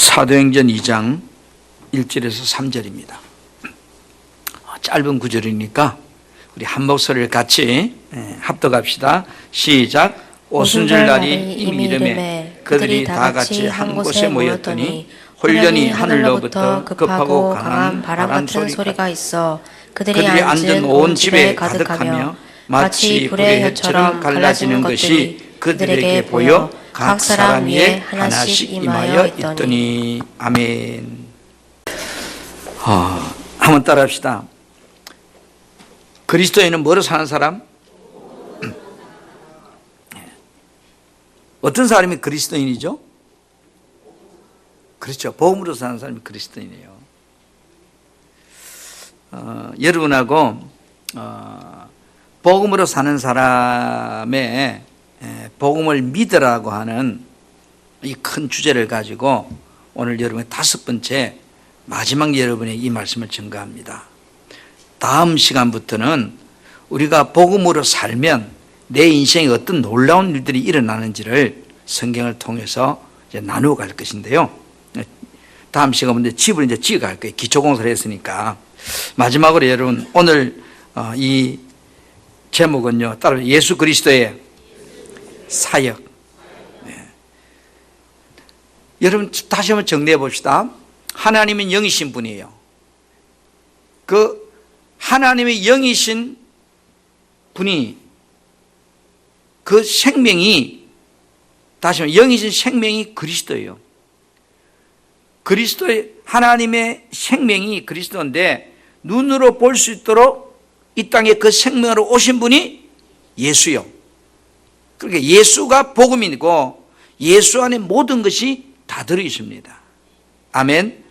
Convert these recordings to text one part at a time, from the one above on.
사도행전 2장 1절에서 3절입니다. 짧은 구절이니까 우리 한 목소리를 같이 합독합시다. 시작. 오순절날이 이미 이름에 그들이 다 같이 한 곳에 모였더니 홀련히 하늘로부터 급하고 강한 바람 같은 소리가 있어 그들이 앉은 온 집에 가득하며 마치 불의 혀처럼 갈라지는 것이 그들에게 보여 각 사람 위에 하나씩 임하여 있더니. 아멘. 한번 따라합시다. 그리스도인은 뭐로 사는 사람? 어떤 사람이 그리스도인이죠? 그렇죠. 복음으로 사는 사람이 그리스도인이에요. 여러분하고 복음으로 사는 사람의 복음을 믿으라고 하는 이 큰 주제를 가지고 오늘 여러분의 5번째 마지막 여러분의 이 말씀을 증거합니다. 다음 시간부터는 우리가 복음으로 살면 내 인생에 어떤 놀라운 일들이 일어나는지를 성경을 통해서 이제 나누어 갈 것인데요. 다음 시간부터 집을 이제 지어 갈 거예요. 기초공사를 했으니까. 마지막으로 여러분 오늘 이 제목은요. 따로 예수 그리스도의 사역. 여러분 다시 한번 정리해 봅시다. 하나님은 영이신 분이에요. 그 하나님의 영이신 분이 그 생명이 다시 한번 영이신 생명이 그리스도예요. 그리스도의 하나님의 생명이 그리스도인데 눈으로 볼 수 있도록 이 땅에 그 생명으로 오신 분이 예수요. 그러니까 예수가 복음이고 예수 안에 모든 것이 다 들어 있습니다. 아멘.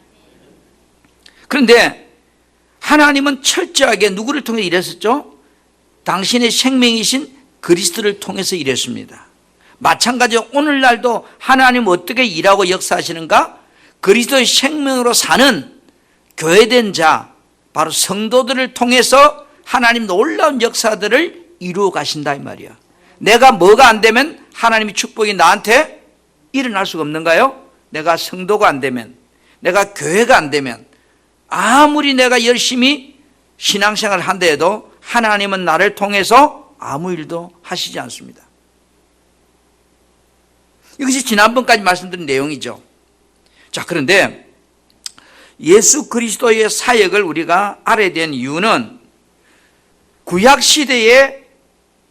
그런데 하나님은 철저하게 누구를 통해 일했었죠? 당신의 생명이신 그리스도를 통해서 일했습니다. 마찬가지로 오늘날도 하나님은 어떻게 일하고 역사하시는가? 그리스도의 생명으로 사는 교회된 자, 바로 성도들을 통해서 하나님 놀라운 역사들을 이루어 가신다 이 말이야. 내가 뭐가 안 되면 하나님의 축복이 나한테 일어날 수가 없는가요? 내가 성도가 안 되면, 내가 교회가 안 되면, 아무리 내가 열심히 신앙생활을 한다 해도 하나님은 나를 통해서 아무 일도 하시지 않습니다. 이것이 지난번까지 말씀드린 내용이죠. 자, 그런데 예수 그리스도의 사역을 우리가 알아야 되는 이유는 구약시대에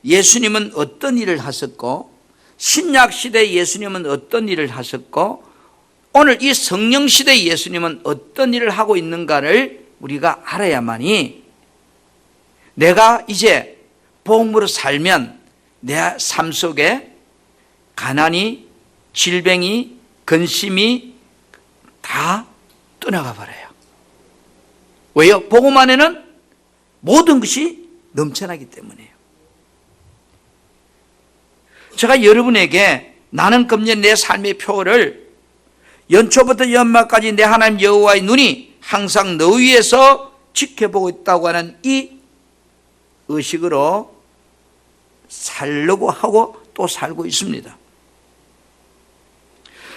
예수님은 어떤 일을 하셨고 신약시대에 예수님은 어떤 일을 하셨고 오늘 이 성령시대의 예수님은 어떤 일을 하고 있는가를 우리가 알아야만이 내가 이제 복음으로 살면 내 삶 속에 가난이, 질병이, 근심이 다 떠나가 버려요. 왜요? 복음 안에는 모든 것이 넘쳐나기 때문이에요. 제가 여러분에게 나는 금년 내 삶의 표를 연초부터 연말까지 내 하나님 여호와의 눈이 항상 너 위에서 지켜보고 있다고 하는 이 의식으로 살려고 하고 또 살고 있습니다.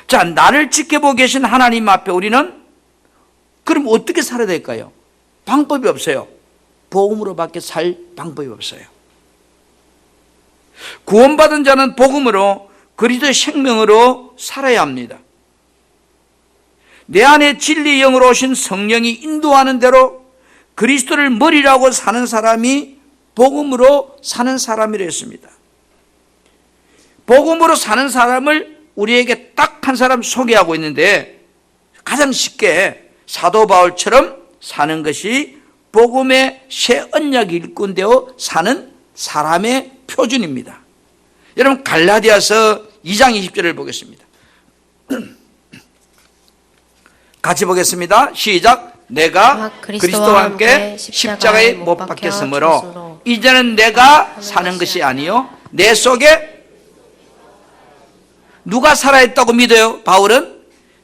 자, 나를 지켜보고 계신 하나님 앞에 우리는 그럼 어떻게 살아야 될까요? 방법이 없어요. 복음으로밖에 살 방법이 없어요. 구원받은 자는 복음으로 그리스도의 생명으로 살아야 합니다. 내 안에 진리의 영으로 오신 성령이 인도하는 대로 그리스도를 머리라고 사는 사람이 복음으로 사는 사람이라 했습니다. 복음으로 사는 사람을 우리에게 딱 한 사람 소개하고 있는데 가장 쉽게 사도 바울처럼 사는 것이 복음의 새 언약 일꾼되어 사는 사람의 표준입니다. 여러분 갈라디아서 2장 20절을 보겠습니다. 같이 보겠습니다. 시작. 내가 그리스도와 함께 십자가에 못 박혔으므로 이제는 내가 사는 것이 아니요 내 속에 누가 살아있다고 믿어요? 바울은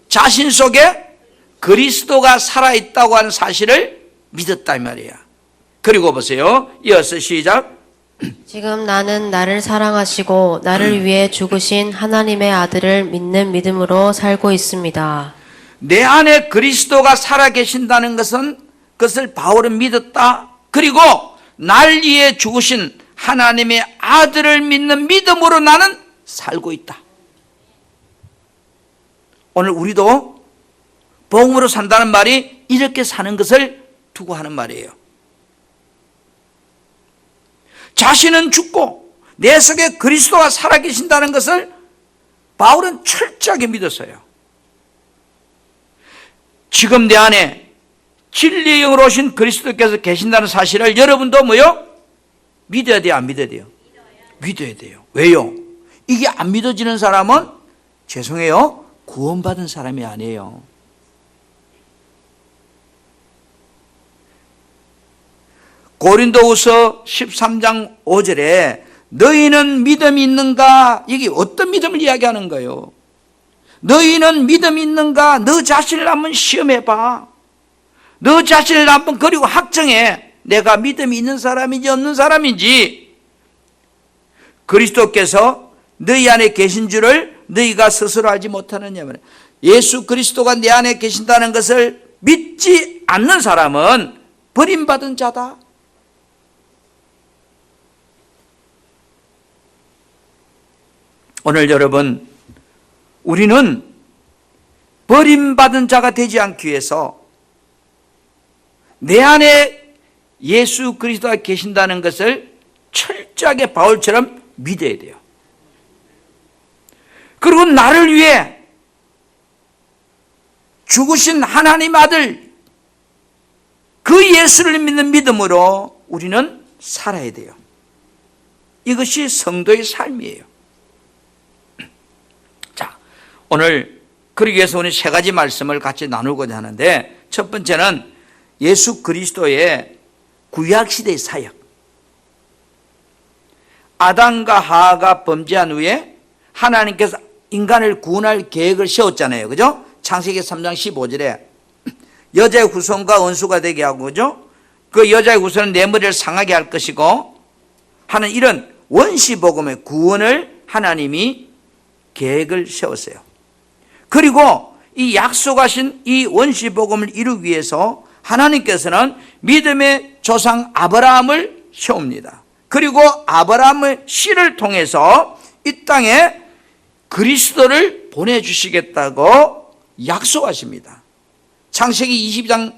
자신 속에 그리스도가 살아있다고 하는 사실을 믿었다 이 말이야. 그리고 보세요. 이어서 시작. 지금 나는 나를 사랑하시고 나를 위해 죽으신 하나님의 아들을 믿는 믿음으로 살고 있습니다. 내 안에 그리스도가 살아계신다는 것은 그것을 바울은 믿었다. 그리고 날 위해 죽으신 하나님의 아들을 믿는 믿음으로 나는 살고 있다. 오늘 우리도 복음으로 산다는 말이 이렇게 사는 것을 두고 하는 말이에요. 자신은 죽고 내 속에 그리스도가 살아계신다는 것을 바울은 철저하게 믿었어요. 지금 내 안에 진리의 영으로 오신 그리스도께서 계신다는 사실을 여러분도 뭐요? 믿어야 돼요? 안 믿어야 돼요? 믿어야 돼요. 왜요? 이게 안 믿어지는 사람은 죄송해요, 구원받은 사람이 아니에요. 고린도후서 13장 5절에 너희는 믿음이 있는가? 이게 어떤 믿음을 이야기하는 거예요? 너희는 믿음이 있는가? 너 자신을 한번 시험해봐. 너 자신을 한번 그리고 확정해. 내가 믿음이 있는 사람인지 없는 사람인지. 그리스도께서 너희 안에 계신 줄을 너희가 스스로 알지 못하느냐. 예수 그리스도가 내 안에 계신다는 것을 믿지 않는 사람은 버림받은 자다. 오늘 여러분, 우리는 버림받은 자가 되지 않기 위해서 내 안에 예수 그리스도가 계신다는 것을 철저하게 바울처럼 믿어야 돼요. 그리고 나를 위해 죽으신 하나님 아들 그 예수를 믿는 믿음으로 우리는 살아야 돼요. 이것이 성도의 삶이에요. 자, 오늘 그러기 위해서 우리 세 가지 말씀을 같이 나누고자 하는데, 첫 번째는 예수 그리스도의 구약시대의 사역. 아담과 하와가 범죄한 후에 하나님께서 인간을 구원할 계획을 세웠잖아요. 그죠? 창세기 3장 15절에 여자의 후손과 원수가 되게 하고, 그죠? 그 여자의 후손은 내 머리를 상하게 할 것이고 하는 이런 원시복음의 구원을 하나님이 계획을 세웠어요. 그리고 이 약속하신 이 원시복음을 이루기 위해서 하나님께서는 믿음의 조상 아브라함을 세웁니다. 그리고 아브라함의 씨를 통해서 이 땅에 그리스도를 보내주시겠다고 약속하십니다. 창세기 22장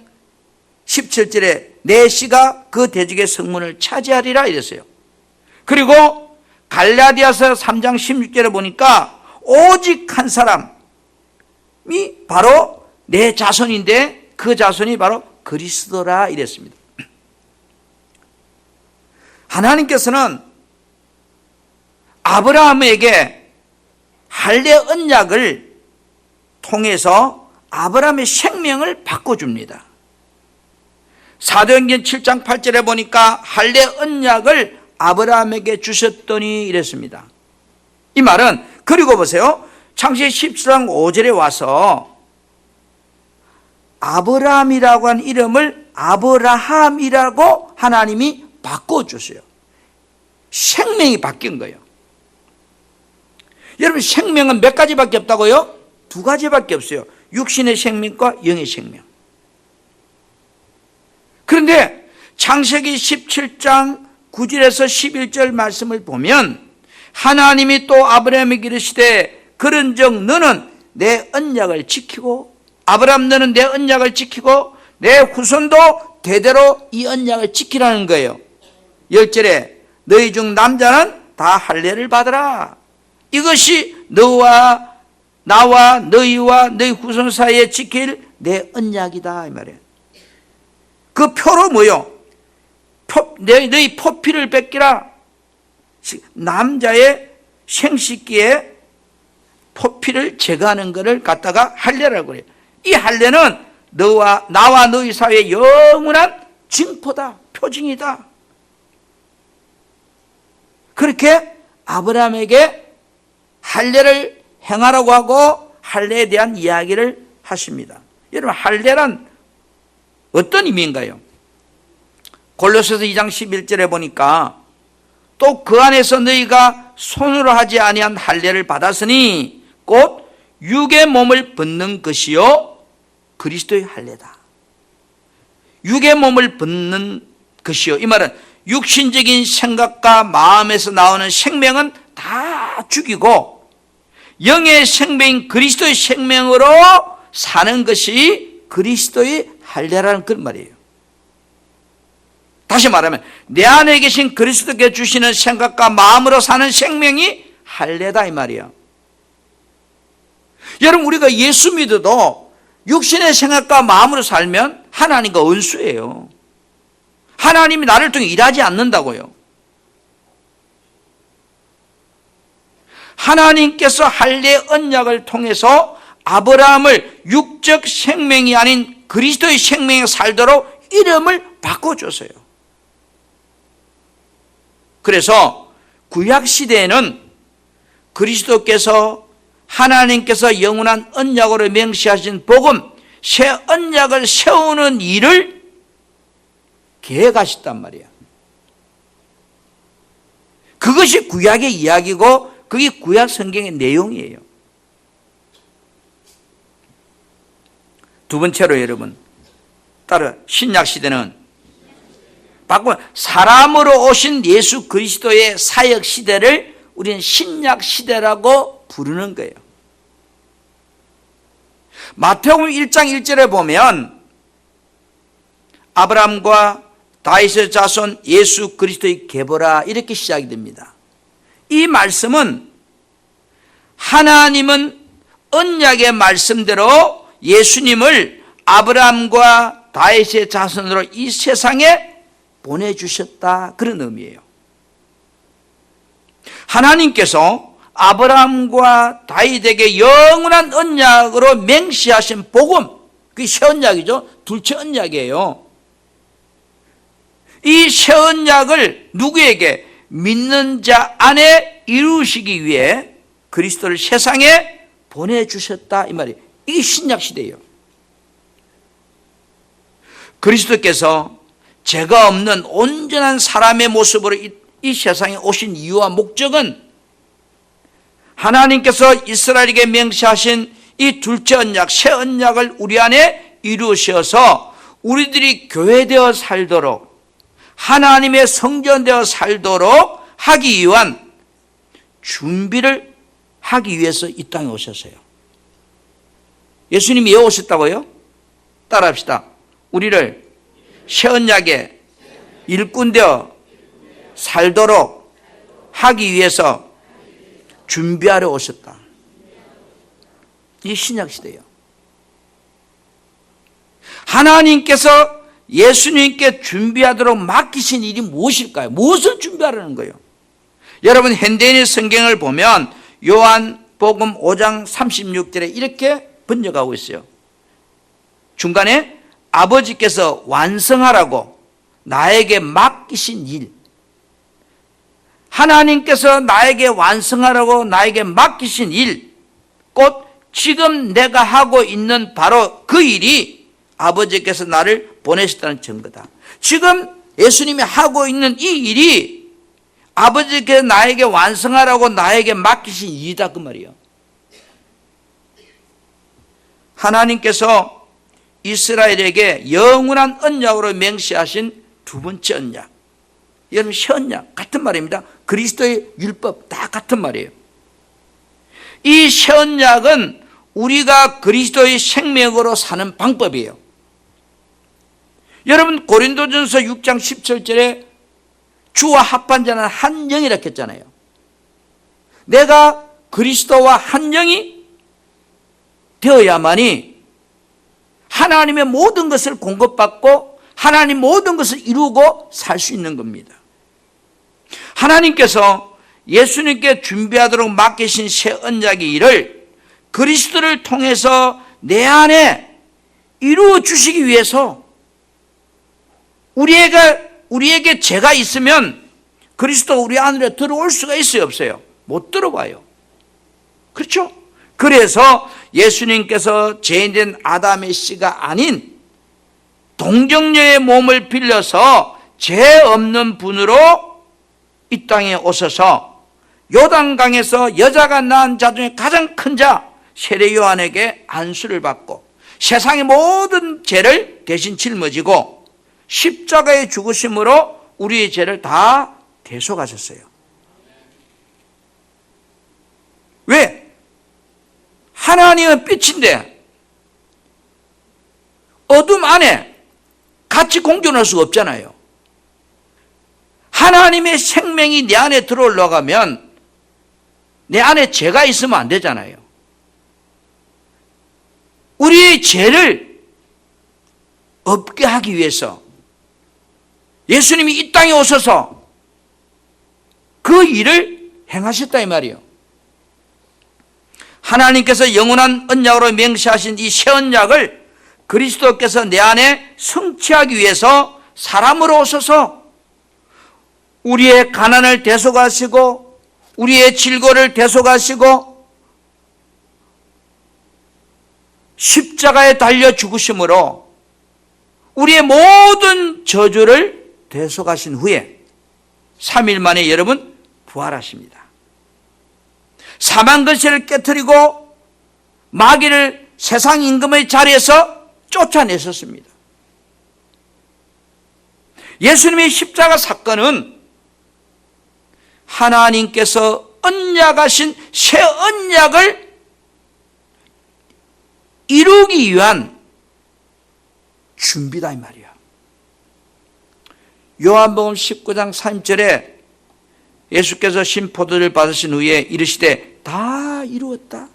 17절에 내 씨가 그 대적의 성문을 차지하리라 이랬어요. 그리고 갈라디아서 3장 16절에 보니까 오직 한 사람이 바로 내 자손인데 그 자손이 바로 그리스도라 이랬습니다. 하나님께서는 아브라함에게 할례 언약을 통해서 아브라함의 생명을 바꿔줍니다. 사도행전 7장 8절에 보니까 할례 언약을 아브라함에게 주셨더니 이랬습니다. 이 말은, 그리고 보세요, 창세기 17장 5절에 와서 아브라함이라고 한 이름을 아브라함이라고 하나님이 바꿔줬어요. 생명이 바뀐 거예요. 여러분, 생명은 몇 가지밖에 없다고요? 두 가지밖에 없어요. 육신의 생명과 영의 생명. 그런데 창세기 17장 9절에서 11절 말씀을 보면 하나님이 또 아브라함에게 이르시되 그런즉 너는 내 언약을 지키고, 아브라함 너는 내 언약을 지키고 내 후손도 대대로 이 언약을 지키라는 거예요. 10절에 너희 중 남자는 다 할례를 받으라. 이것이 너와 나와 너희와 너희 후손 사이에 지킬 내 언약이다 이 말이에요. 그 표로 뭐요? 너희 포피를 뺏기라. 남자의 생식기에 포피를 제거하는 것을 갖다가 할례라고 그래요. 이 할례는 너와 나와 너희 사이의 영원한 징표다, 표징이다. 그렇게 아브라함에게 할례를 행하라고 하고 할례에 대한 이야기를 하십니다. 여러분, 할례란 어떤 의미인가요? 골로새서 2장 11절에 보니까 또 그 안에서 너희가 손으로 하지 아니한 할례를 받았으니 곧 육의 몸을 벗는 것이요 그리스도의 할례다. 육의 몸을 벗는 것이요. 이 말은 육신적인 생각과 마음에서 나오는 생명은 다 죽이고 영의 생명인 그리스도의 생명으로 사는 것이 그리스도의 할례라는 그런 말이에요. 다시 말하면 내 안에 계신 그리스도께 주시는 생각과 마음으로 사는 생명이 할례다 이 말이에요. 여러분, 우리가 예수 믿어도 육신의 생각과 마음으로 살면 하나님과 원수예요. 하나님이 나를 통해 일하지 않는다고요. 하나님께서 할례 언약을 통해서 아브라함을 육적 생명이 아닌 그리스도의 생명에 살도록 이름을 바꿔줬어요. 그래서 구약 시대에는 그리스도께서 하나님께서 영원한 언약으로 명시하신 복음, 새 언약을 세우는 일을 계획하셨단 말이야. 그것이 구약의 이야기고 그게 구약 성경의 내용이에요. 두 번째로 여러분, 따라 신약 시대는 바꾸면 사람으로 오신 예수 그리스도의 사역 시대를 우리는 신약 시대라고 부르는 거예요. 마태복음 1장 1절에 보면 아브라함과 다윗의 자손 예수 그리스도의 계보라 이렇게 시작이 됩니다. 이 말씀은 하나님은 언약의 말씀대로 예수님을 아브라함과 다윗의 자손으로 이 세상에 보내주셨다 그런 의미예요. 하나님께서 아브라함과 다윗에게 영원한 언약으로 맹시하신 복음, 그게 새 언약이죠. 둘째 언약이에요. 이 새 언약을 누구에게? 믿는 자 안에 이루시기 위해 그리스도를 세상에 보내주셨다 이 말이에요. 이게 신약 시대예요. 그리스도께서 죄가 없는 온전한 사람의 모습으로 이 세상에 오신 이유와 목적은 하나님께서 이스라엘에게 명시하신 이 둘째 언약, 새 언약을 우리 안에 이루셔서 우리들이 교회되어 살도록 하나님의 성전되어 살도록 하기 위한 준비를 하기 위해서 이 땅에 오셨어요. 예수님이 왜 오셨다고요? 따라합시다. 우리를 새 언약의 일꾼되어 살도록 하기 위해서 준비하러 오셨다. 이 신약시대예요. 하나님께서 예수님께 준비하도록 맡기신 일이 무엇일까요? 무엇을 준비하라는 거예요? 여러분, 현대인의 성경을 보면 요한복음 5장 36절에 이렇게 번역하고 있어요. 중간에 아버지께서 완성하라고 나에게 맡기신 일, 하나님께서 나에게 완성하라고 나에게 맡기신 일, 곧 지금 내가 하고 있는 바로 그 일이 아버지께서 나를 보내셨다는 증거다. 지금 예수님이 하고 있는 이 일이 아버지께서 나에게 완성하라고 나에게 맡기신 일이다 그 말이에요. 하나님께서 이스라엘에게 영원한 언약으로 맹세하신 두 번째 언약, 여러분 새 언약 같은 말입니다. 그리스도의 율법 다 같은 말이에요. 이 새 언약은 우리가 그리스도의 생명으로 사는 방법이에요. 여러분, 고린도전서 6장 17절에 주와 합한 자는 한 영이라 했잖아요. 내가 그리스도와 한 영이 되어야만이 하나님의 모든 것을 공급받고 하나님 모든 것을 이루고 살 수 있는 겁니다. 하나님께서 예수님께 준비하도록 맡기신 새 언약의 일을 그리스도를 통해서 내 안에 이루어 주시기 위해서 우리에게 죄가 있으면 그리스도가 우리 안으로 들어올 수가 있어요, 없어요? 못 들어와요. 그렇죠? 그래서 예수님께서 죄인된 아담의 씨가 아닌 동정녀의 몸을 빌려서 죄 없는 분으로 이 땅에 오셔서 요단강에서 여자가 낳은 자 중에 가장 큰 자 세례 요한에게 안수를 받고 세상의 모든 죄를 대신 짊어지고 십자가의 죽으심으로 우리의 죄를 다 대속하셨어요. 왜? 하나님은 빛인데 어둠 안에 같이 공존할 수가 없잖아요. 하나님의 생명이 내 안에 들어올라가면 내 안에 죄가 있으면 안 되잖아요. 우리의 죄를 없게 하기 위해서 예수님이 이 땅에 오셔서 그 일을 행하셨다 이 말이에요. 하나님께서 영원한 언약으로 맹세하신 이 새 언약을 그리스도께서 내 안에 성취하기 위해서 사람으로 오셔서 우리의 가난을 대속하시고 우리의 질고를 대속하시고 십자가에 달려 죽으심으로 우리의 모든 저주를 대속하신 후에 3일 만에 여러분 부활하십니다. 사망 근세를 깨뜨리고 마귀를 세상 임금의 자리에서 쫓아내셨습니다. 예수님의 십자가 사건은 하나님께서 언약하신 새 언약을 이루기 위한 준비다 이 말이야. 요한복음 19장 3절에 예수께서 신포도를 받으신 후에 이르시되 다 이루었다.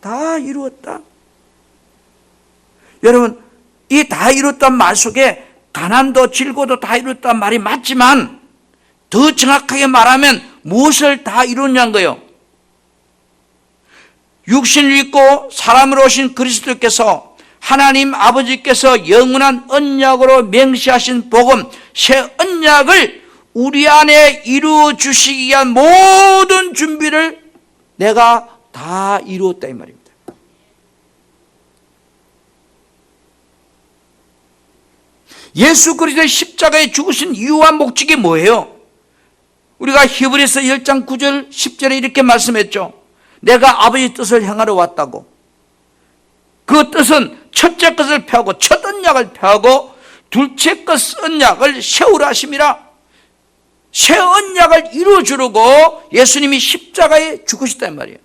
다 이루었다. 여러분, 이 다 이뤘다는 말 속에 가난도 질고도 다 이뤘다는 말이 맞지만 더 정확하게 말하면 무엇을 다 이뤘냐는 거예요. 육신을 입고 사람으로 오신 그리스도께서 하나님 아버지께서 영원한 언약으로 맹세하신 복음 새 언약을 우리 안에 이루어 주시기 위한 모든 준비를 내가 다 이루었다 이 말입니다. 예수 그리스도의 십자가에 죽으신 이유와 목적이 뭐예요? 우리가 히브리서 10장 9절 10절에 이렇게 말씀했죠. 내가 아버지의 뜻을 행하러 왔다고. 그 뜻은 첫째 것을 펴고 첫 언약을 펴고 둘째 것 언약을 세우라 하심이라. 새 언약을 이루어주려고 예수님이 십자가에 죽으셨단 말이에요.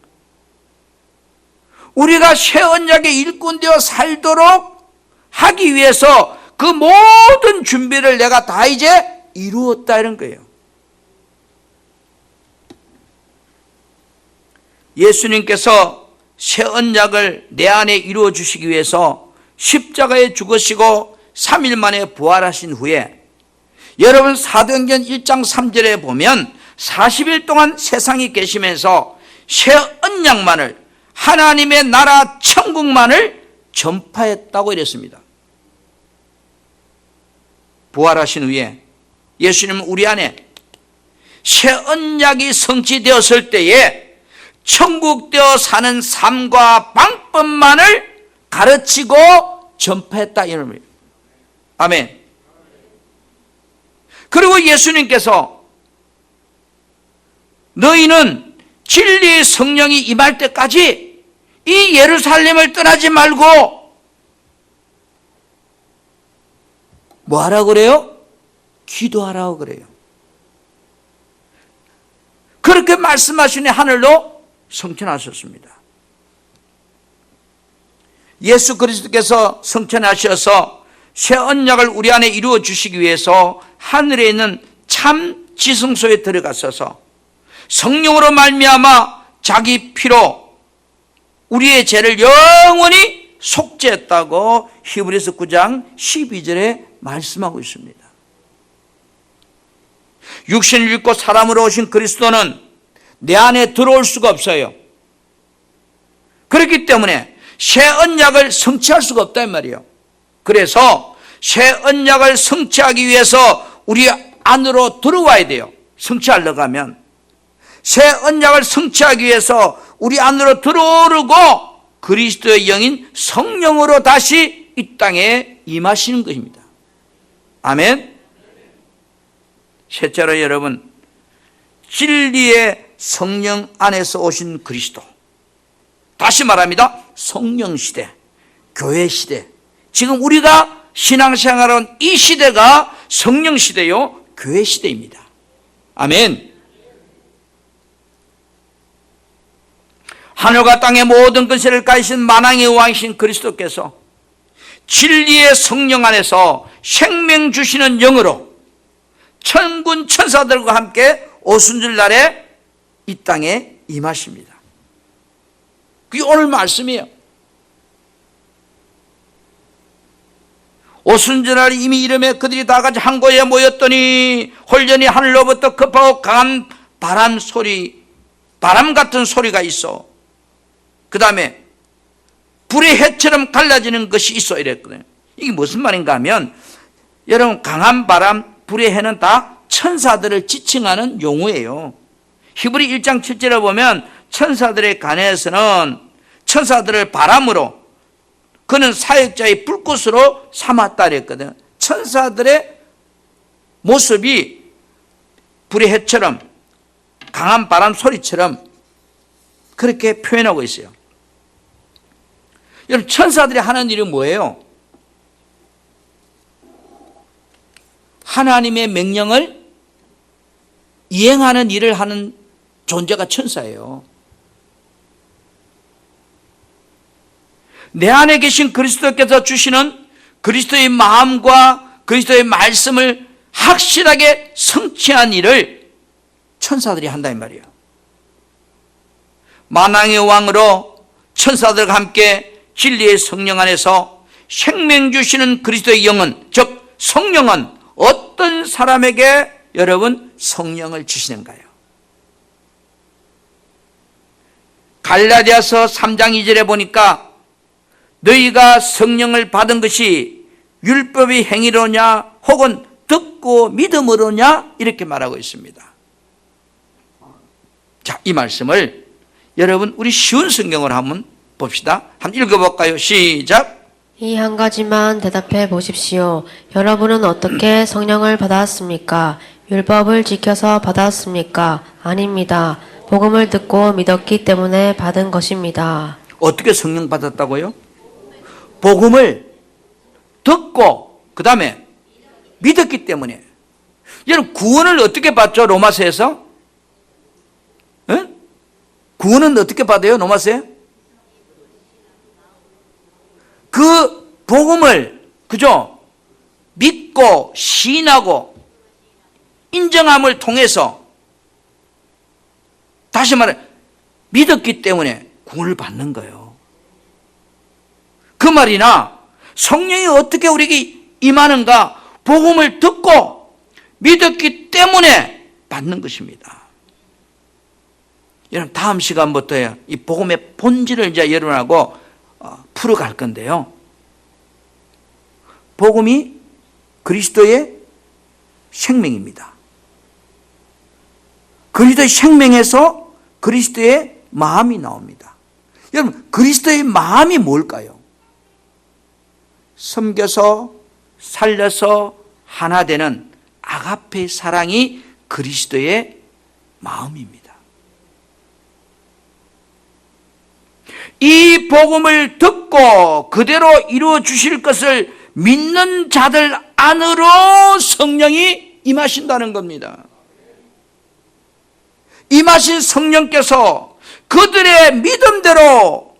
우리가 새 언약의 일꾼 되어 살도록 하기 위해서 그 모든 준비를 내가 다 이제 이루었다 이런 거예요. 예수님께서 새 언약을 내 안에 이루어 주시기 위해서 십자가에 죽으시고 3일 만에 부활하신 후에 여러분 사도행전 1장 3절에 보면 40일 동안 세상에 계시면서 새 언약만을 하나님의 나라 천국만을 전파했다고 이랬습니다. 부활하신 후에 예수님은 우리 안에 새 언약이 성취되었을 때에 천국되어 사는 삶과 방법만을 가르치고 전파했다 이런 말이에요. 아멘. 그리고 예수님께서 너희는 진리의 성령이 임할 때까지 이 예루살렘을 떠나지 말고 뭐 하라고 그래요? 기도하라고 그래요. 그렇게 말씀하시니 하늘로 성천하셨습니다. 예수 그리스도께서 성천하셔서 새 언약을 우리 안에 이루어 주시기 위해서 하늘에 있는 참 지성소에 들어가셔서 성령으로 말미암아 자기 피로 우리의 죄를 영원히 속죄했다고 히브리서 9장 12절에 말씀하고 있습니다. 육신을 입고 사람으로 오신 그리스도는 내 안에 들어올 수가 없어요. 그렇기 때문에 새 언약을 성취할 수가 없다 이 말이에요. 그래서 새 언약을 성취하기 위해서 우리 안으로 들어와야 돼요. 성취하려고 하면 새 언약을 성취하기 위해서 우리 안으로 들어오르고 그리스도의 영인 성령으로 다시 이 땅에 임하시는 것입니다. 아멘. 셋째로 여러분, 진리의 성령 안에서 오신 그리스도, 다시 말합니다. 성령 시대, 교회 시대. 지금 우리가 신앙생활하는 이 시대가 성령 시대요, 교회 시대입니다. 아멘. 하늘과 땅의 모든 근세를 가지신 만왕의 왕이신 그리스도께서 진리의 성령 안에서 생명 주시는 영으로 천군 천사들과 함께 오순절 날에 이 땅에 임하십니다. 그게 오늘 말씀이에요. 오순절날이 이미 이름에 그들이 다 같이 한 곳에 모였더니 홀연히 하늘로부터 급하고 강한 바람 같은 소리가 있어. 그 다음에 불의 해처럼 갈라지는 것이 있어 이랬거든요. 이게 무슨 말인가 하면, 여러분, 강한 바람, 불의 해는 다 천사들을 지칭하는 용어예요. 히브리 1장 7절에 보면 천사들의 간에서는 천사들을 바람으로, 그는 사역자의 불꽃으로 삼았다 그랬거든. 천사들의 모습이 불의 해처럼, 강한 바람 소리처럼 그렇게 표현하고 있어요. 여러분, 천사들이 하는 일이 뭐예요? 하나님의 명령을 이행하는 일을 하는 존재가 천사예요. 내 안에 계신 그리스도께서 주시는 그리스도의 마음과 그리스도의 말씀을 확실하게 성취한 일을 천사들이 한다 이 말이에요. 만왕의 왕으로 천사들과 함께 진리의 성령 안에서 생명 주시는 그리스도의 영은, 즉 성령은 어떤 사람에게 여러분 성령을 주시는가요? 갈라디아서 3장 2절에 보니까 너희가 성령을 받은 것이 율법의 행위로냐 혹은 듣고 믿음으로냐 이렇게 말하고 있습니다. 자, 이 말씀을 여러분 우리 쉬운 성경으로 한번 봅시다. 한번 읽어볼까요? 시작. 이 한 가지만 대답해 보십시오. 여러분은 어떻게 성령을 받았습니까? 율법을 지켜서 받았습니까? 아닙니다. 복음을 듣고 믿었기 때문에 받은 것입니다. 어떻게 성령 받았다고요? 복음을 듣고 그 다음에 믿었기 때문에. 여러분, 구원을 어떻게 받죠? 로마서에서? 에? 구원은 어떻게 받아요? 로마서에? 그 복음을, 그죠? 믿고 시인하고 인정함을 통해서, 다시 말해 믿었기 때문에 구원을 받는 거예요. 그 말이나 성령이 어떻게 우리에게 임하는가? 복음을 듣고 믿었기 때문에 받는 것입니다. 여러분, 다음 시간부터요, 이 복음의 본질을 이제 여러분하고 풀어갈 건데요. 복음이 그리스도의 생명입니다. 그리스도의 생명에서 그리스도의 마음이 나옵니다. 여러분, 그리스도의 마음이 뭘까요? 섬겨서 살려서 하나 되는 아가페 사랑이 그리스도의 마음입니다. 이 복음을 듣고 그대로 이루어 주실 것을 믿는 자들 안으로 성령이 임하신다는 겁니다. 임하신 성령께서 그들의 믿음대로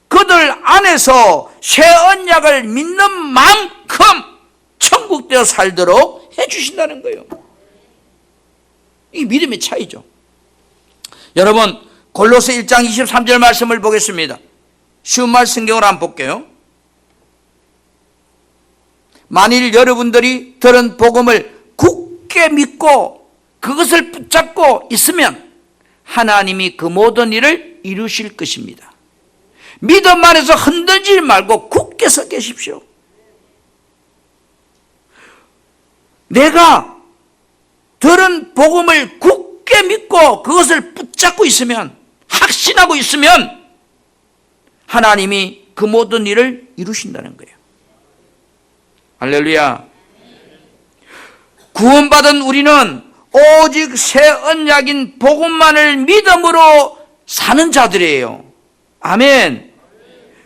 그들 안에서 새 언약을 믿는 만큼 천국되어 살도록 해주신다는 거예요. 이 믿음의 차이죠. 여러분, 골로새 1장 23절 말씀을 보겠습니다. 쉬운 말 성경으로 한번 볼게요. 만일 여러분들이 들은 복음을 굳게 믿고 그것을 붙잡고 있으면 하나님이 그 모든 일을 이루실 것입니다. 믿음 안에서 흔들리지 말고 굳게 서 계십시오. 내가 들은 복음을 굳게 믿고 그것을 붙잡고 있으면, 확신하고 있으면 하나님이 그 모든 일을 이루신다는 거예요. 할렐루야. 구원받은 우리는 오직 새 언약인 복음만을 믿음으로 사는 자들이에요. 아멘.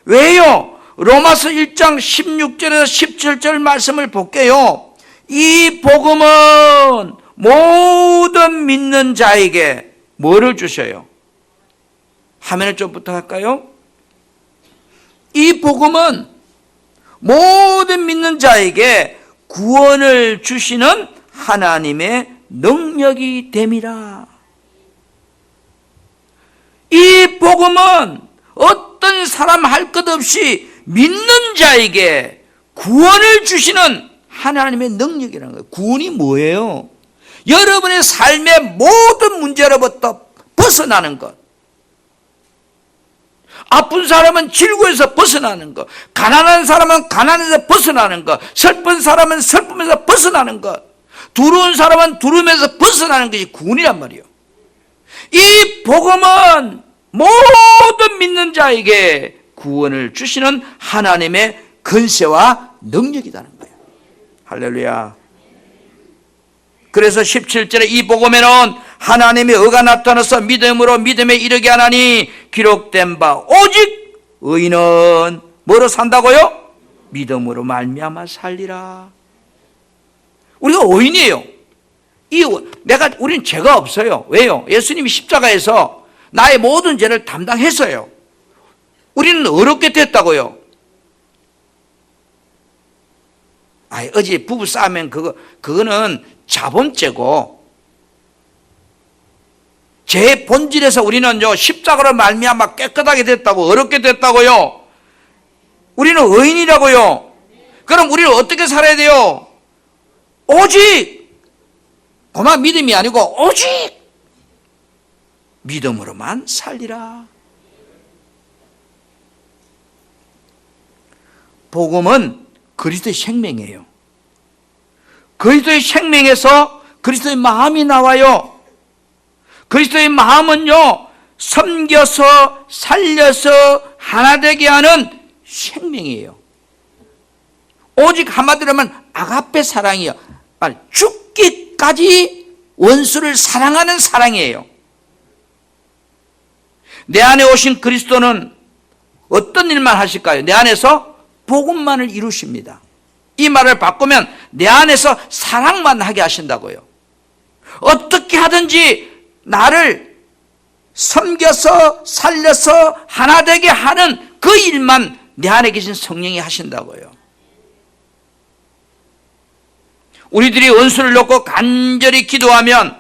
왜요? 로마서 1장 16절에서 17절 말씀을 볼게요. 이 복음은 모든 믿는 자에게 뭐를 주셔요? 화면을 좀 부탁할까요? 이 복음은 모든 믿는 자에게 구원을 주시는 하나님의 능력이 됨이라. 이 복음은 어떤 사람 할 것 없이 믿는 자에게 구원을 주시는 하나님의 능력이라는 거예요. 구원이 뭐예요? 여러분의 삶의 모든 문제로부터 벗어나는 것. 아픈 사람은 질고에서 벗어나는 것, 가난한 사람은 가난에서 벗어나는 것, 슬픈 사람은 슬픔에서 벗어나는 것, 두려운 사람은 두려움에서 벗어나는 것이 구원이란 말이에요. 이 복음은 모든 믿는 자에게 구원을 주시는 하나님의 근세와 능력이라는 거예요. 할렐루야. 그래서 17절에 이 복음에는 하나님의 의가 나타나서 믿음으로 믿음에 이르게 하나니 기록된 바 오직 의인은 뭐로 산다고요? 믿음으로 말미암아 살리라. 우리가 의인이에요. 우리는 죄가 없어요. 왜요? 예수님이 십자가에서 나의 모든 죄를 담당했어요. 우리는 어렵게 됐다고요. 어제 부부 싸우면 그거는 자본죄고, 제 본질에서 우리는요 십자가로 말미암아 깨끗하게 됐다고, 어렵게 됐다고요. 우리는 의인이라고요. 그럼 우리는 어떻게 살아야 돼요? 오직 고만 믿음이 아니고 오직 믿음으로만 살리라. 복음은 그리스도의 생명이에요. 그리스도의 생명에서 그리스도의 마음이 나와요. 그리스도의 마음은요, 섬겨서 살려서 하나 되게 하는 생명이에요. 오직 한마디로 하면 아가페 사랑이에요. 죽기까지 원수를 사랑하는 사랑이에요. 내 안에 오신 그리스도는 어떤 일만 하실까요? 내 안에서 복음만을 이루십니다. 이 말을 바꾸면 내 안에서 사랑만 하게 하신다고요. 어떻게 하든지 나를 섬겨서 살려서 하나 되게 하는 그 일만 내 안에 계신 성령이 하신다고요. 우리들이 원수를 놓고 간절히 기도하면,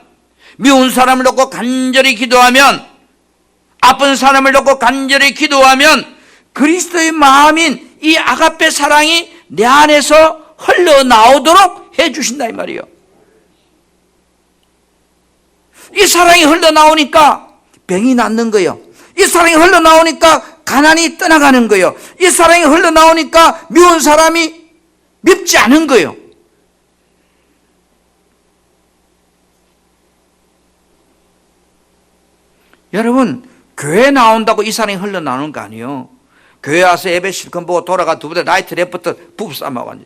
미운 사람을 놓고 간절히 기도하면, 아픈 사람을 놓고 간절히 기도하면 그리스도의 마음인 이 아가페 사랑이 내 안에서 흘러나오도록 해주신다 이 말이에요. 이 사랑이 흘러나오니까 병이 낫는 거예요. 이 사랑이 흘러나오니까 가난이 떠나가는 거예요. 이 사랑이 흘러나오니까 미운 사람이 밉지 않은 거예요. 여러분, 교회 나온다고 이 사랑이 흘러나오는 거 아니에요. 교회 와서 예배 실컷 보고 돌아가 두 번째 나이트 랩부터 부부싸움하고 앉아.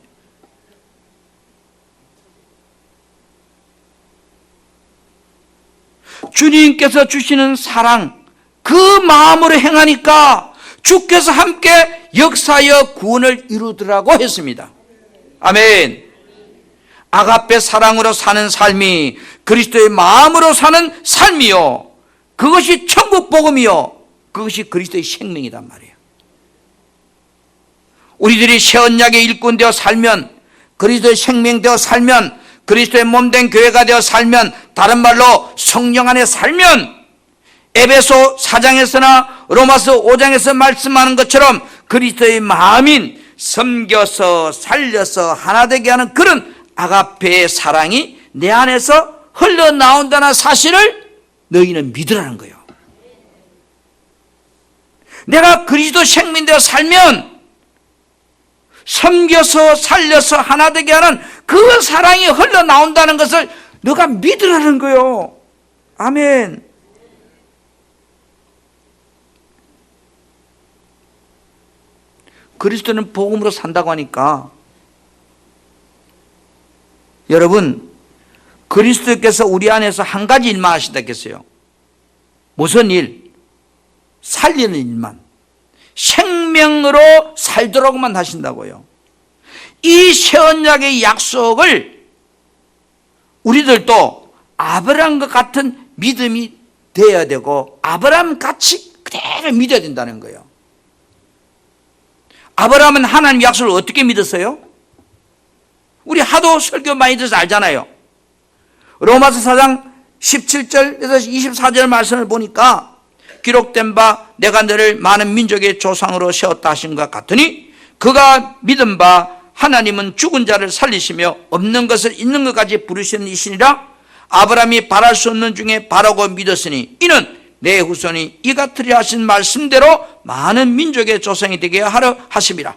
주님께서 주시는 사랑, 그 마음으로 행하니까 주께서 함께 역사하여 구원을 이루더라고 했습니다. 아멘. 아가페 사랑으로 사는 삶이 그리스도의 마음으로 사는 삶이요, 그것이 천국 복음이요, 그것이 그리스도의 생명이란 말이에요. 우리들이 새 언약의 일꾼 되어 살면, 그리스도의 생명 되어 살면, 그리스도의 몸된 교회가 되어 살면, 다른 말로 성령 안에 살면, 에베소 4장에서나 로마서 5장에서 말씀하는 것처럼 그리스도의 마음인 섬겨서 살려서 하나 되게 하는 그런 아가페의 사랑이 내 안에서 흘러나온다는 사실을 너희는 믿으라는 거예요. 내가 그리스도 생명되어 살면 섬겨서 살려서 하나 되게 하는 그 사랑이 흘러나온다는 것을 너가 믿으라는 거예요. 아멘. 그리스도는 복음으로 산다고 하니까, 여러분, 그리스도께서 우리 안에서 한 가지 일만 하신다 했겠어요. 무슨 일? 살리는 일만. 생명으로 살도록만 하신다고요. 이 새 언약의 약속을 우리들도 아브라함과 같은 믿음이 되어야 되고 아브라함 같이 그대로 믿어야 된다는 거예요. 아브라함은 하나님 약속을 어떻게 믿었어요? 우리 하도 설교 많이 들어서 알잖아요. 로마서 4장 17절에서 24절 말씀을 보니까 기록된 바 내가 너를 많은 민족의 조상으로 세웠다 하신 것 같으니 그가 믿은 바 하나님은 죽은 자를 살리시며 없는 것을 있는 것까지 부르시는 이시니라. 아브라함이 바랄 수 없는 중에 바라고 믿었으니 이는 내 후손이 이 같으리 하신 말씀대로 많은 민족의 조상이 되게 하려 하심이라.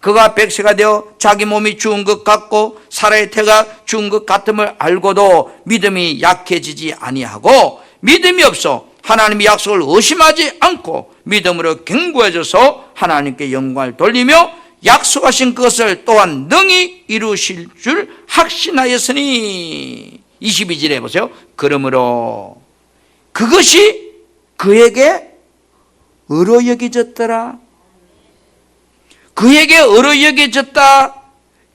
그가 백세가 되어 자기 몸이 죽은 것 같고 사라의 태가 죽은 것 같음을 알고도 믿음이 약해지지 아니하고 믿음이 없어 하나님의 약속을 의심하지 않고 믿음으로 견고해져서 하나님께 영광을 돌리며 약속하신 그것을 또한 능히 이루실 줄 확신하였으니. 22절에 보세요. 그러므로 그것이 그에게 의로 여겨졌더라. 그에게 의로 여겨졌다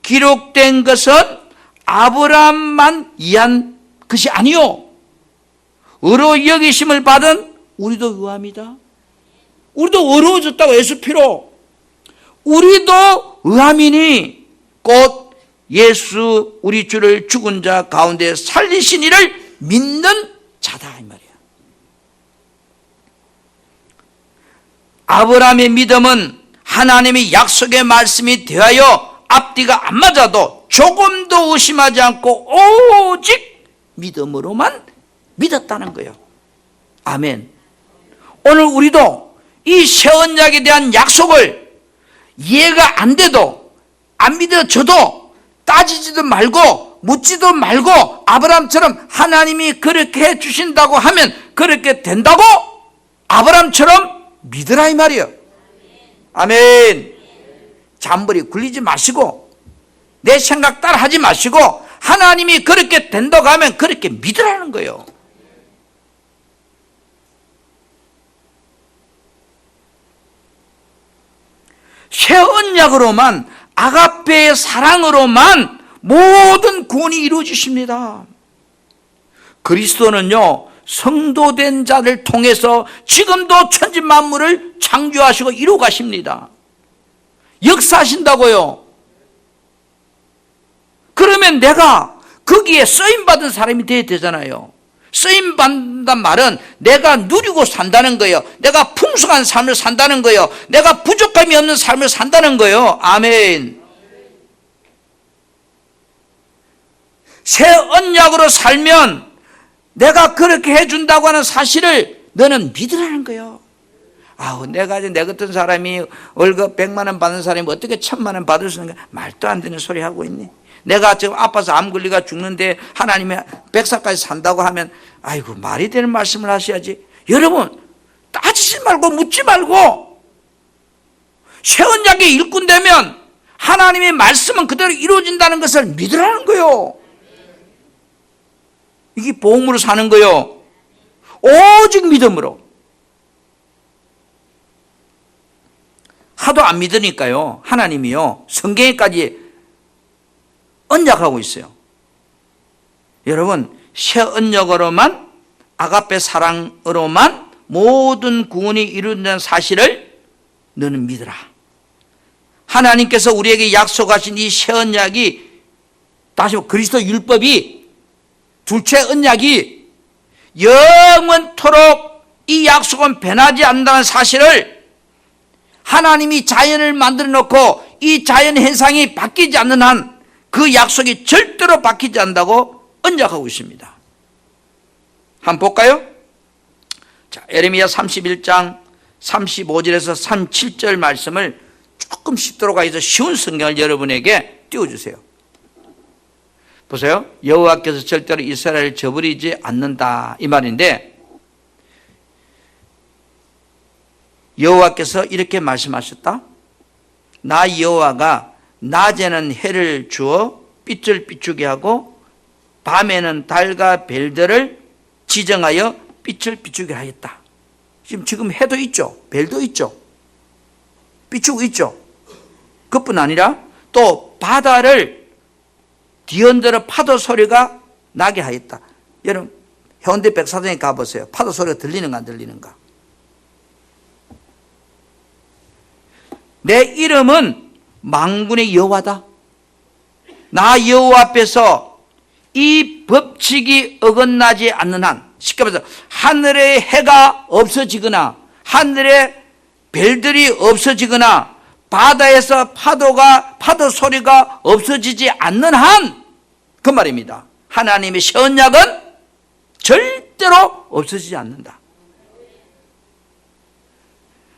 기록된 것은 아브라함만 이한 것이 아니요, 의로 여기심을 받은 우리도 의함이다. 우리도 의로워졌다고. 예수 피로 우리도 의함이니 곧 예수 우리 주를 죽은 자 가운데 살리신 이를 믿는 자다 이 말이야. 아브라함의 믿음은 하나님의 약속의 말씀이 되하여 앞뒤가 안 맞아도 조금도 의심하지 않고 오직 믿음으로만 믿었다는 거예요. 아멘. 오늘 우리도 이 새 언약에 대한 약속을 이해가 안 돼도 안 믿어져도 따지지도 말고 묻지도 말고 아브라함처럼 하나님이 그렇게 해주신다고 하면 그렇게 된다고 아브라함처럼 믿으라 이 말이에요. 아멘. 잠버리 굴리지 마시고 내 생각 따라 하지 마시고 하나님이 그렇게 된다고 하면 그렇게 믿으라는 거예요. 새 언약으로만 아가페의 사랑으로만 모든 구원이 이루어지십니다. 그리스도는요 성도된 자를 통해서 지금도 천지 만물을 창조하시고 이루어 가십니다. 역사하신다고요. 그러면 내가 거기에 쓰임받은 사람이 되어야 되잖아요. 쓰임받는단 말은 내가 누리고 산다는 거예요. 내가 풍성한 삶을 산다는 거예요. 내가 부족함이 없는 삶을 산다는 거예요. 아멘. 새 언약으로 살면 내가 그렇게 해준다고 하는 사실을 너는 믿으라는 거예요. 아우, 내가 내 같은 사람이 월급 100만 원 받는 사람이 어떻게 1000만 원 받을 수 있는 거야? 말도 안 되는 소리 하고 있니? 내가 지금 아파서 암 걸리가 죽는데 하나님이 100살까지 산다고 하면 아이고 말이 되는 말씀을 하셔야지. 여러분 따지지 말고 묻지 말고 새 언약의 일꾼 되면 하나님의 말씀은 그대로 이루어진다는 것을 믿으라는 거예요. 이게 복음으로 사는 거예요. 오직 믿음으로. 하도 안 믿으니까요 하나님이요 성경에까지 언약하고 있어요. 여러분 새 언약으로만 아가페 사랑으로만 모든 구원이 이루어진다는 사실을 너는 믿으라. 하나님께서 우리에게 약속하신 이 새 언약이 다시 말해 그리스도 율법이 둘째 언약이 영원토록 이 약속은 변하지 않는다는 사실을 하나님이 자연을 만들어 놓고 이 자연 현상이 바뀌지 않는 한 그 약속이 절대로 바뀌지 않는다고 언약하고 있습니다. 한번 볼까요? 자, 예레미야 31장 35절에서 37절 말씀을 조금 쉽도록 해서 쉬운 성경을 여러분에게 띄워주세요. 보세요. 여호와께서 절대로 이스라엘을 저버리지 않는다 이 말인데 여호와께서 이렇게 말씀하셨다. 나 여호와가 낮에는 해를 주어 빛을 비추게 하고 밤에는 달과 별들을 지정하여 빛을 비추게 하였다. 지금 해도 있죠. 별도 있죠. 비추고 있죠. 그뿐 아니라 또 바다를 뒤흔들어 파도 소리가 나게 하였다. 여러분 해운대 백사장에 가보세요. 파도 소리가 들리는가 안 들리는가. 내 이름은 만군의 여호와다. 나 여호와 앞에서 이 법칙이 어긋나지 않는 한, 쉽게 말해서 하늘의 해가 없어지거나 하늘의 별들이 없어지거나 바다에서 파도 소리가 없어지지 않는 한, 그 말입니다. 하나님의 시언약은 절대로 없어지지 않는다.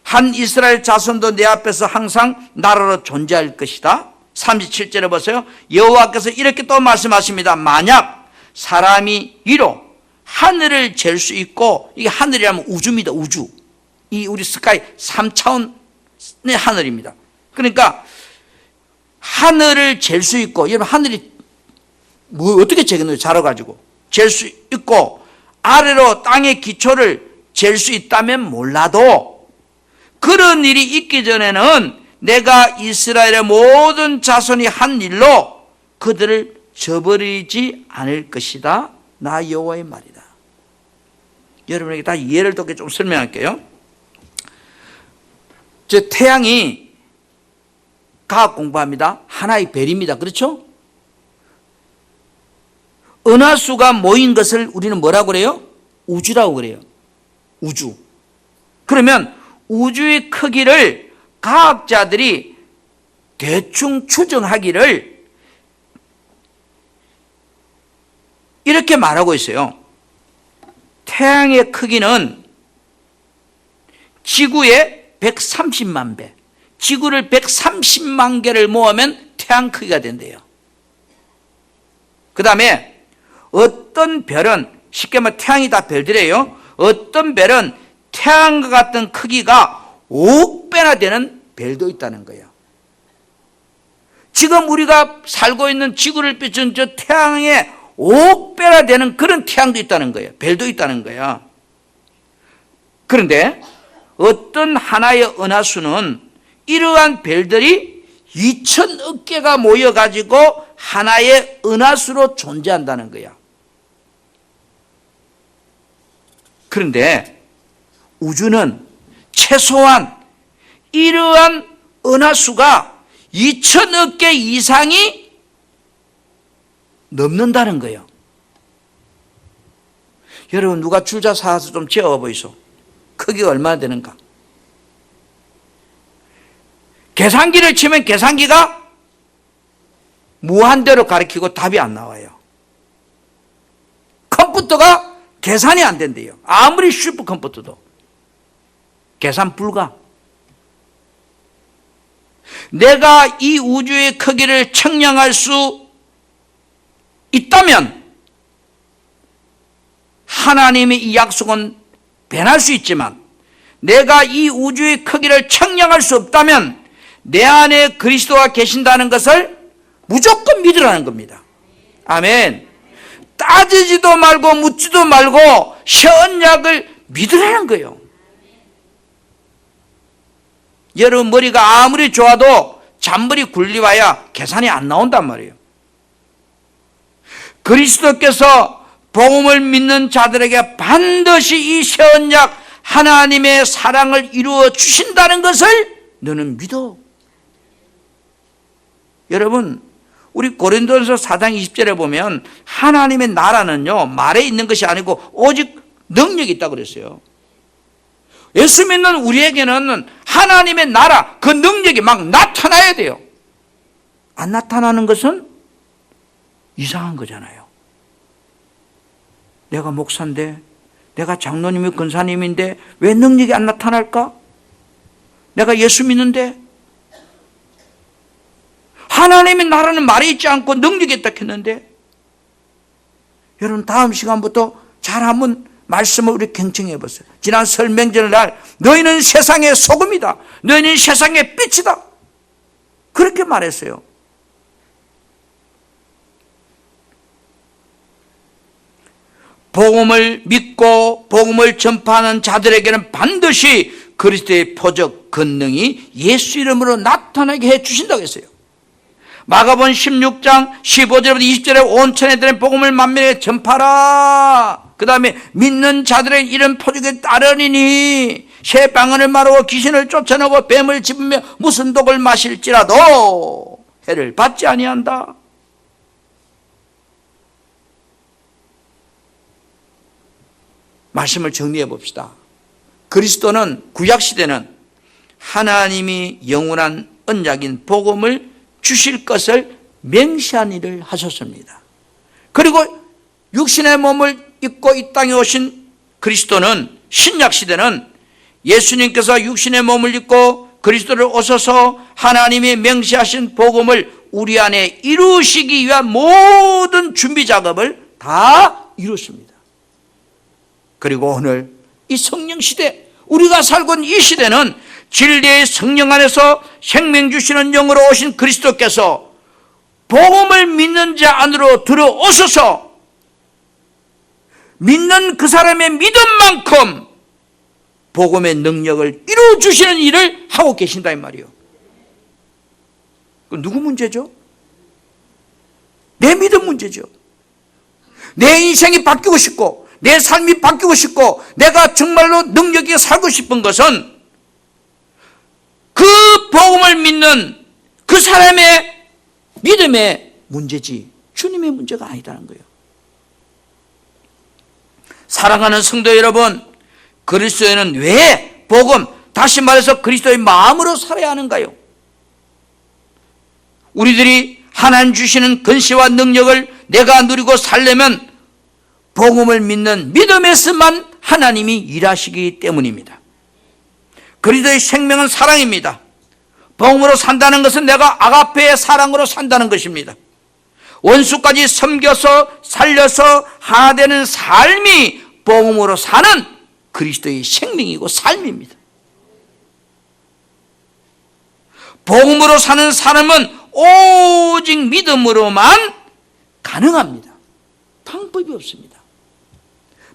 한 이스라엘 자손도 내 앞에서 항상 나라로 존재할 것이다. 37절에 보세요. 여호와께서 이렇게 또 말씀하십니다. 만약 사람이 위로 하늘을 잴 수 있고, 이게 하늘이라면 우주입니다. 우주. 이 우리 스카이 3차원의 하늘입니다. 그러니까 하늘을 잴 수 있고, 여러분 하늘이 뭐 어떻게 재겠노요? 자라가지고 잴 수 있고 아래로 땅의 기초를 잴 수 있다면 몰라도, 그런 일이 있기 전에는 내가 이스라엘의 모든 자손이 한 일로 그들을 저버리지 않을 것이다. 나 여호와의 말이다. 여러분에게 다 예를 들게 좀 설명할게요. 저 태양이 과학 공부합니다. 하나의 별입니다. 그렇죠? 은하수가 모인 것을 우리는 뭐라고 그래요? 우주라고 그래요. 우주. 그러면 우주의 크기를 과학자들이 대충 추정하기를 이렇게 말하고 있어요. 태양의 크기는 지구의 130만 배, 지구를 130만 개를 모으면 태양 크기가 된대요. 그 다음에 어떤 별은, 쉽게 말하면 태양이 다 별들이에요. 어떤 별은 태양과 같은 크기가 5억 배나 되는 별도 있다는 거예요. 지금 우리가 살고 있는 지구를 비춘 저 태양의 5억 배나 되는 그런 태양도 있다는 거예요. 별도 있다는 거예요. 그런데 어떤 하나의 은하수는 이러한 별들이 2천억 개가 모여가지고 하나의 은하수로 존재한다는 거야. 그런데 우주는 최소한 이러한 은하수가 2천억 개 이상이 넘는다는 거예요. 여러분 누가 줄자 사서 좀 재어 보이소. 크기가 얼마나 되는가. 계산기를 치면 계산기가 무한대로 가리키고 답이 안 나와요. 컴퓨터가 계산이 안 된대요. 아무리 슈퍼컴퓨터도 계산 불가. 내가 이 우주의 크기를 측량할 수 있다면 하나님의 이 약속은 변할 수 있지만, 내가 이 우주의 크기를 측량할 수 없다면 내 안에 그리스도가 계신다는 것을 무조건 믿으라는 겁니다. 아멘. 따지지도 말고 묻지도 말고 시언약을 믿으라는 거예요. 여러분 머리가 아무리 좋아도 잔머리 굴리와야 계산이 안 나온단 말이에요. 그리스도께서 복음을 믿는 자들에게 반드시 이 시언약 하나님의 사랑을 이루어 주신다는 것을 너는 믿어. 여러분 우리 고린도전서 4장 20절에 보면 하나님의 나라는요 말에 있는 것이 아니고 오직 능력이 있다고 그랬어요. 예수 믿는 우리에게는 하나님의 나라, 그 능력이 막 나타나야 돼요. 안 나타나는 것은 이상한 거잖아요. 내가 목사인데, 내가 장로님이 권사님인데 왜 능력이 안 나타날까? 내가 예수 믿는데 하나님의 나라는 말에 있지 않고 능력이 있다 했는데, 여러분 다음 시간부터 잘 한번 말씀을 우리 경청해 보세요. 지난 설 명절날 너희는 세상의 소금이다, 너희는 세상의 빛이다, 그렇게 말했어요. 복음을 믿고 복음을 전파하는 자들에게는 반드시 그리스도의 표적 권능이 예수 이름으로 나타나게 해 주신다고 했어요. 마가복음 16장 15절부터 20절에 온 천하에 복음을 만민에게 전파하라. 그 다음에 믿는 자들의 이런 표적에 따르니니 새 방언을 말하고 귀신을 쫓아내고 뱀을 집으며 무슨 독을 마실지라도 해를 받지 아니한다. 말씀을 정리해 봅시다. 그리스도는 구약시대는 하나님이 영원한 언약인 복음을 주실 것을 맹세한 일을 하셨습니다. 그리고 육신의 몸을 입고 이 땅에 오신 그리스도는 신약시대는 예수님께서 육신의 몸을 입고 그리스도를 오셔서 하나님이 맹세하신 복음을 우리 안에 이루시기 위한 모든 준비 작업을 다 이뤘습니다. 그리고 오늘 이 성령 시대, 우리가 살고 있는 이 시대는 진리의 성령 안에서 생명 주시는 영으로 오신 그리스도께서 복음을 믿는 자 안으로 들어오셔서 믿는 그 사람의 믿음만큼 복음의 능력을 이루어주시는 일을 하고 계신다 이 말이에요. 그럼 누구 문제죠? 내 믿음 문제죠. 내 인생이 바뀌고 싶고 내 삶이 바뀌고 싶고 내가 정말로 능력 있게 살고 싶은 것은 그 복음을 믿는 그 사람의 믿음의 문제지 주님의 문제가 아니라는 거예요. 사랑하는 성도 여러분, 그리스도에는 왜 복음, 다시 말해서 그리스도의 마음으로 살아야 하는가요? 우리들이 하나님 주시는 권세와 능력을 내가 누리고 살려면 복음을 믿는 믿음에서만 하나님이 일하시기 때문입니다. 그리스도의 생명은 사랑입니다. 복음으로 산다는 것은 내가 아가페의 사랑으로 산다는 것입니다. 원수까지 섬겨서 살려서 하나 되는 삶이 복음으로 사는 그리스도의 생명이고 삶입니다. 복음으로 사는 사람은 오직 믿음으로만 가능합니다. 방법이 없습니다.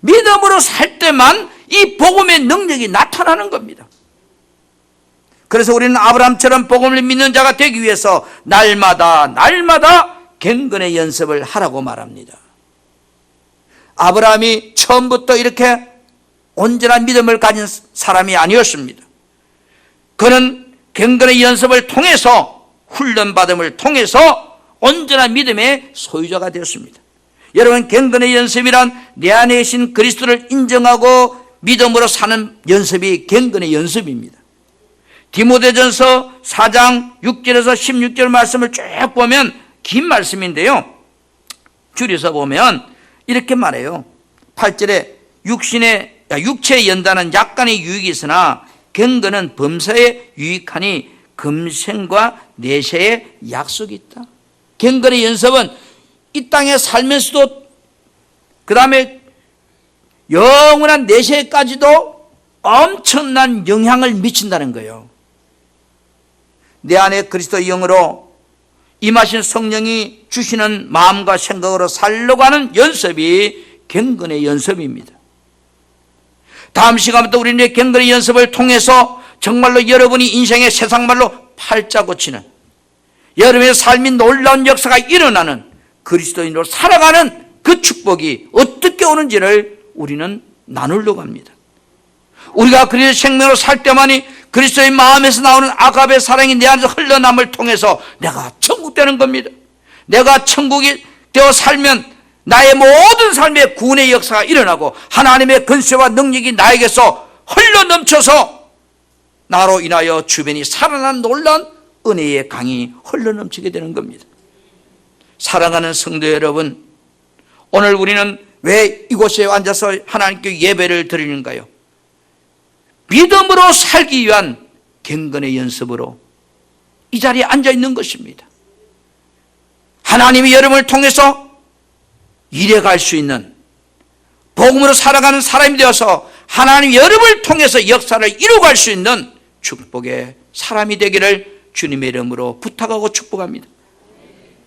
믿음으로 살 때만 이 복음의 능력이 나타나는 겁니다. 그래서 우리는 아브라함처럼 복음을 믿는 자가 되기 위해서 날마다 경건의 연습을 하라고 말합니다. 아브라함이 처음부터 이렇게 온전한 믿음을 가진 사람이 아니었습니다. 그는 경건의 연습을 통해서 훈련받음을 통해서 온전한 믿음의 소유자가 되었습니다. 여러분, 경건의 연습이란 내 안에 계신 그리스도를 인정하고 믿음으로 사는 연습이 경건의 연습입니다. 디모데전서 4장 6절에서 16절 말씀을 쭉 보면 긴 말씀인데요, 줄여서 보면 이렇게 말해요. 8절에 육체의 연단은 약간의 유익이 있으나 경건은 범사에 유익하니 금생과 내세의 약속이 있다. 경건의 연습은 이 땅에 살면서도 그 다음에 영원한 내세까지도 엄청난 영향을 미친다는 거예요. 내 안에 그리스도의 영으로 임하신 성령이 주시는 마음과 생각으로 살려고 하는 연습이 경건의 연습입니다. 다음 시간부터 우리는 경건의 연습을 통해서 정말로 여러분이 인생의 세상말로 팔자 고치는, 여러분의 삶이 놀라운 역사가 일어나는 그리스도인으로 살아가는 그 축복이 어떻게 오는지를 우리는 나누려고 합니다. 우리가 그리스도의 생명으로 살 때만이 그리스도의 마음에서 나오는 아가페 사랑이 내 안에서 흘러남을 통해서 내가 천국 되는 겁니다. 내가 천국이 되어 살면 나의 모든 삶의 구원의 역사가 일어나고 하나님의 권세와 능력이 나에게서 흘러넘쳐서 나로 인하여 주변이 살아난 놀라운 은혜의 강이 흘러넘치게 되는 겁니다. 사랑하는 성도 여러분, 오늘 우리는 왜 이곳에 앉아서 하나님께 예배를 드리는가요? 믿음으로 살기 위한 경건의 연습으로 이 자리에 앉아 있는 것입니다. 하나님이 여러분을 통해서 일해갈 수 있는, 복음으로 살아가는 사람이 되어서 하나님 여러분을 통해서 역사를 이루어갈 수 있는 축복의 사람이 되기를 주님의 이름으로 부탁하고 축복합니다.